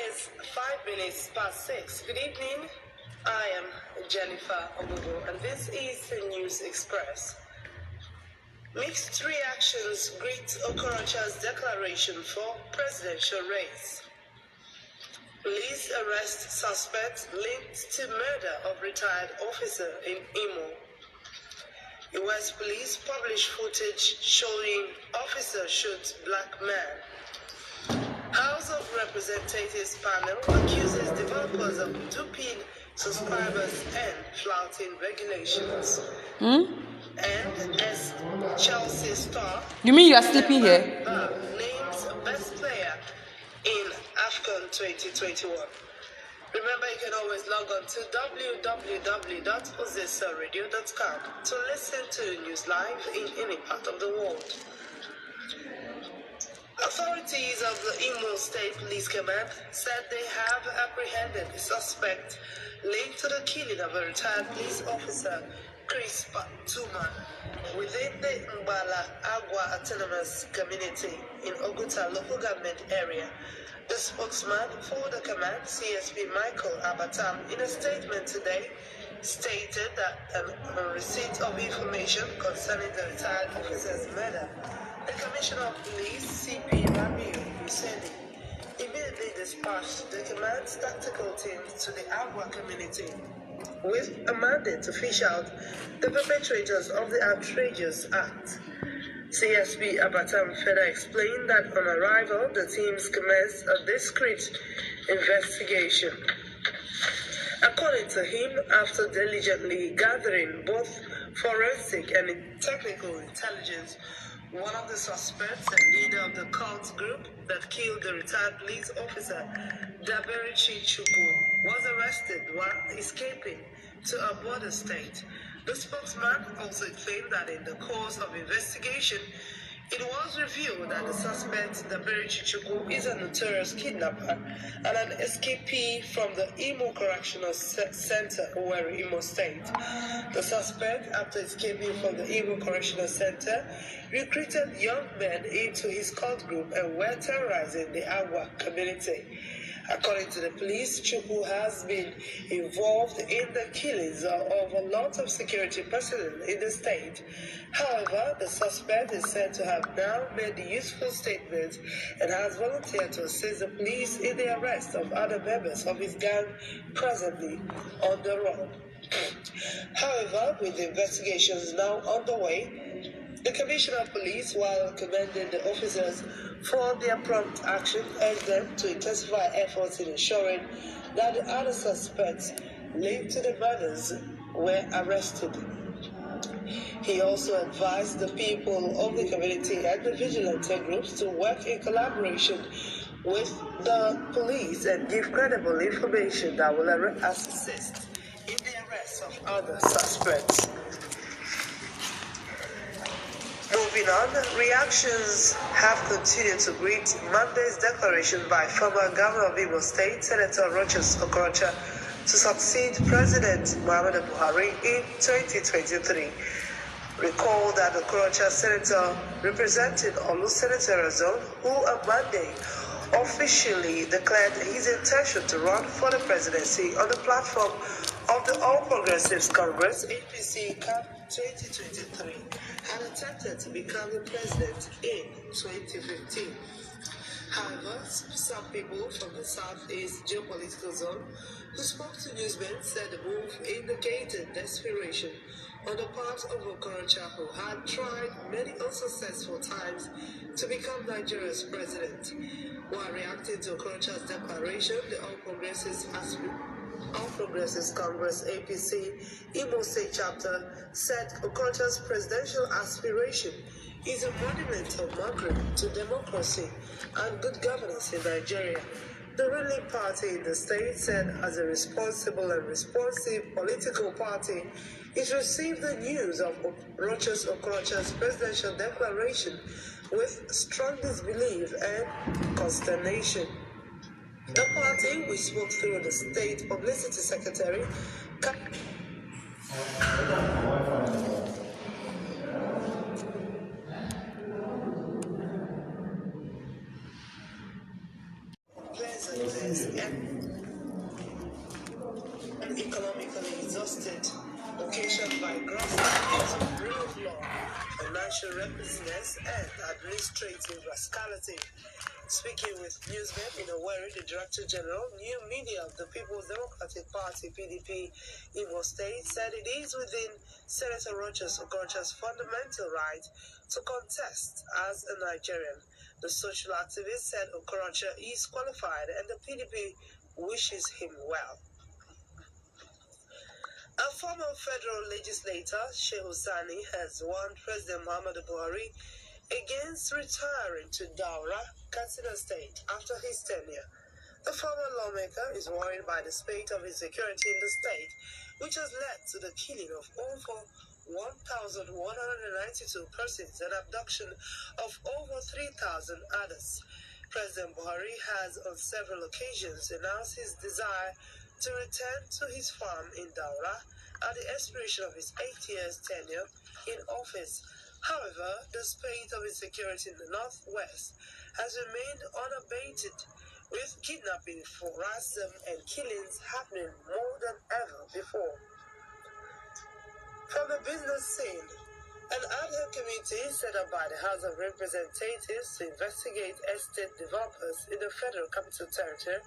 is 5 minutes past 6. Good evening. I am Jennifer Obugo, and this is the News Express. Mixed reactions greet Okorocha's declaration for presidential race. Police arrest suspect linked to murder of retired officer in Imo. US police publish footage showing officer shoots black man. House of Representatives panel accuses developers of duping subscribers and flouting regulations. And as Chelsea star, you mean you are sleeping here? Names best player in AFCON 2021. Remember, you can always log on to www.ozesaradio.com to listen to news live in any part of the world. Authorities of the Imo State Police Command said they have apprehended a suspect linked to the killing of a retired police officer, Chris Tuma, within the Mbala Agua Autonomous Community in Oguta local government area. The spokesman for the command, CSP Michael Abatam, in a statement today, stated that on receipt of information concerning the retired officer's murder, the Commissioner of Police, CP Rabiu Useni, immediately dispatched the command's tactical teams to the Agua community with a mandate to fish out the perpetrators of the outrageous act. CSP Abatam further explained that on arrival, the teams commenced a discreet investigation. According to him, after diligently gathering both forensic and technical intelligence, one of the suspects and leader of the cult group that killed the retired police officer, Daberichi Chukwu, was arrested while escaping to a border state. The spokesman also claimed that in the course of investigation, it was revealed that the suspect, Daberichi Chukwu, is a notorious kidnapper and an escapee from the Imo Correctional Center, Owerri, Imo State. The suspect, after escaping from the Imo Correctional Center, recruited young men into his cult group and were terrorizing the Agua community. According to the police, Chukwu has been involved in the killings of a lot of security personnel in the state. However, the suspect is said to have now made the useful statement and has volunteered to assist the police in the arrest of other members of his gang presently on the run. However, with the investigations now underway, the Commissioner of Police, while commending the officers for their prompt action, urged them to intensify efforts in ensuring that the other suspects linked to the murders were arrested. He also advised the people of the community and the vigilante groups to work in collaboration with the police and give credible information that will assist in the arrest of other suspects. Moving on, reactions have continued to greet Monday's declaration by former Governor of Imo State, Senator Rochas Okorocha, to succeed President Muhammadu Buhari in 2023. Recall that Okorocha Senator representing Olu Senatorial Zone, who on Monday officially declared his intention to run for the presidency on the platform of the All Progressives Congress, APC CAP 2023, and attempted to become the president in 2015. However, some people from the Southeast geopolitical zone who spoke to newsmen said the move indicated desperation on the part of Okorocha, who had tried many unsuccessful times to become Nigeria's president. While reacting to Okorocha's declaration, the All Progressives Congress APC Imo State chapter said Okorocha's presidential aspiration is a monumental mockery to democracy and good governance in Nigeria. The ruling party in the state said, as a responsible and responsive political party, it received the news of Rochas Okorocha's presidential declaration with strong disbelief and consternation. The party, which spoke through the state publicity secretary, defeatedness and economically exhausted, occasioned by gross abuse of rule of law, financial recklessness, and administrative rascality. Speaking with Newsnet in Owerri, the Director General, New Media of the People's Democratic Party (PDP) Imo State, said it is within Senator Rochas Okorocha's fundamental right to contest as a Nigerian. The social activist said Okorocha is qualified and the PDP wishes him well. A former federal legislator, Shehu Sani, has warned President Muhammadu Buhari against retiring to Daura, Katsina State, after his tenure. The former lawmaker is worried by the state of insecurity in the state, which has led to the killing of over 1,192 persons and abduction of over 3,000 others. President Buhari has on several occasions announced his desire to return to his farm in Daura at the expiration of his 8 years tenure in office. However, the spate of insecurity in the northwest has remained unabated, with kidnapping, for ransom, and killings happening more than ever before. From the business scene, an ad hoc committee set up by the House of Representatives to investigate estate developers in the Federal Capital Territory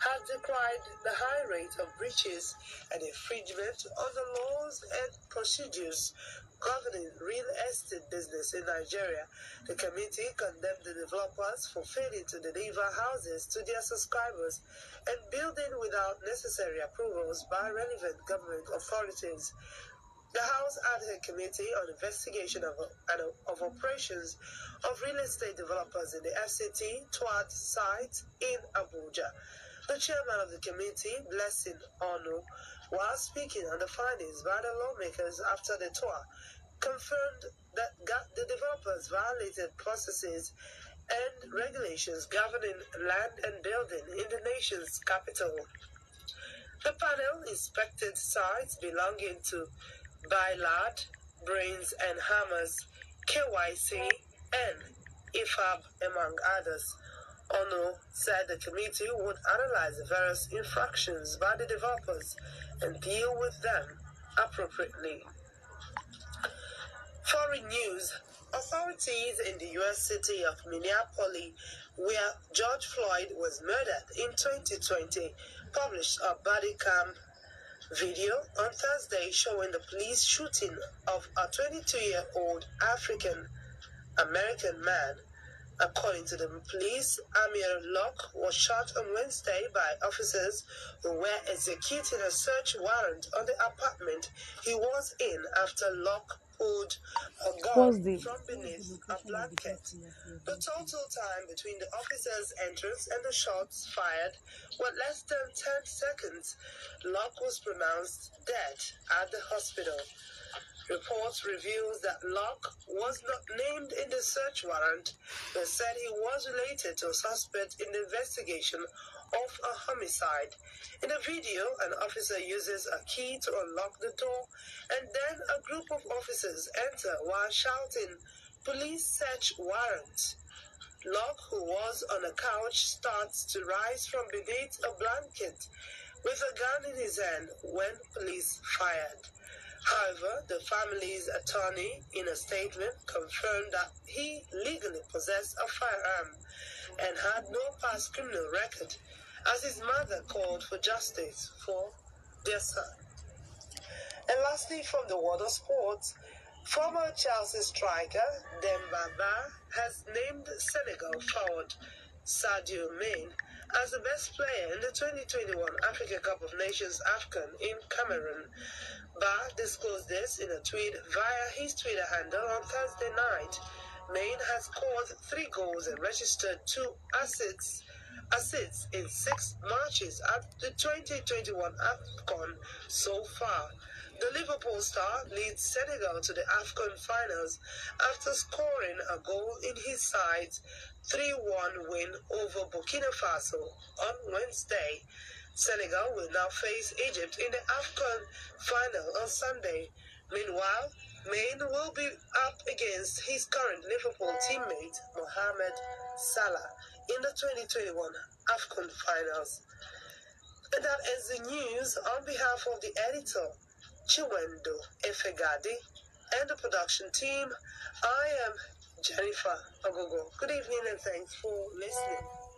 has decried the high rate of breaches and infringement of the laws and procedures governing real estate business in Nigeria. The committee condemned the developers for failing to deliver houses to their subscribers and building without necessary approvals by relevant government authorities. The House Ad Hoc Committee on Investigation of Operations of Real Estate Developers in the FCT TWAD site in Abuja. The chairman of the committee, Blessing Onu, while speaking on the findings by the lawmakers after the tour, confirmed that the developers violated processes and regulations governing land and building in the nation's capital. The panel inspected sites belonging to Bailard, Brains and Hammers, KYC, and IFAB, among others. Ono said the committee would analyze the various infractions by the developers and deal with them appropriately. Foreign news. Authorities in the U.S. city of Minneapolis, where George Floyd was murdered in 2020, published a body cam video on Thursday showing the police shooting of a 22-year-old African-American man. According to the police, Amir Locke was shot on Wednesday by officers who were executing a search warrant on the apartment he was in after Locke pulled a gun from beneath a blanket. The total time between the officer's entrance and the shots fired was less than 10 seconds. Locke was pronounced dead at the hospital. Reports reveals that Locke was not named in the search warrant, but said he was related to a suspect in the investigation of a homicide. In the video, an officer uses a key to unlock the door, and then a group of officers enter while shouting, "Police search warrant." Locke, who was on a couch, starts to rise from beneath a blanket with a gun in his hand when police fired. However, the family's attorney, in a statement, confirmed that he legally possessed a firearm and had no past criminal record, as his mother called for justice for their son. And lastly, from the world of sports, former Chelsea striker Demba Ba has named Senegal forward Sadio Mane as the best player in the 2021 Africa Cup of Nations AFCON in Cameroon. Ba disclosed this in a tweet via his Twitter handle on Thursday night. Mane has scored 3 goals and registered 2 assists in 6 matches at the 2021 AFCON so far. The Liverpool star leads Senegal to the AFCON finals after scoring a goal in his side's 3-1 win over Burkina Faso on Wednesday. Senegal will now face Egypt in the AFCON final on Sunday. Meanwhile, Mane will be up against his current Liverpool teammate Mohamed Salah in the 2021 AFCON finals. And that is the news. On behalf of the editor, Chiwendo Efegadi, and the production team, I am Jennifer Agogo. Good evening and thanks for listening.